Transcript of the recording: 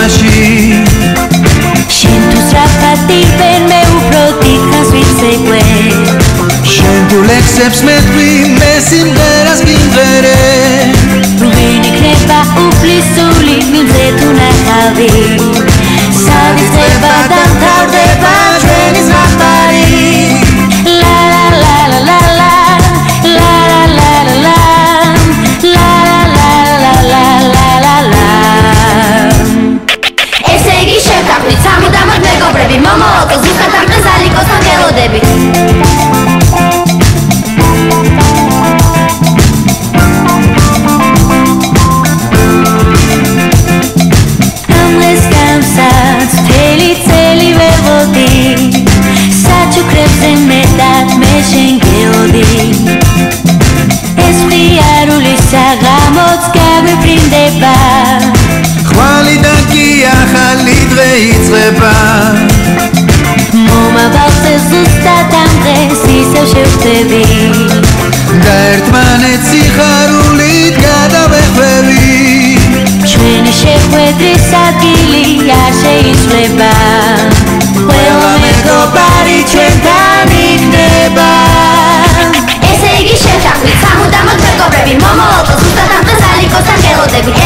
თამაში შენ თუ სწრაფად ირბენ მე უფრო დიდხანს ვიცეკვე შენ თუ ლექსებს მეტყვი მე სიმღერას გიმღერე ვინ იქნება უფლისული მილზე თუ ნახავი სად იწყება და მთავრდება ჩვენი ზღაპარი მომოყო ზუსტად ამ დღეს ალიკოსთან გელოდები ამლეს გამსაც მთელი წელი ვეღოდი საჩუქრებზე მეტად მე შენ გელოდი ეს ღიარული საღამოც გამეფრინდება ხვალიდან კი ახალი დღე იწყება მომავალზე ზუსტად ამ დღეს ისევ შევხვდები და ერთმანეთს სიხარულით გადავეხვევი ჩვენი შეხვედრის ადგილი არ შეიცვლება ყველა მეგობარი ჩვენთან იქნება ესე იგი შევთანხმდით სამუდამოდ მეგობრები მომავალ წელს ზუსტად ამ დღეს ალიკოსთან გელოდებით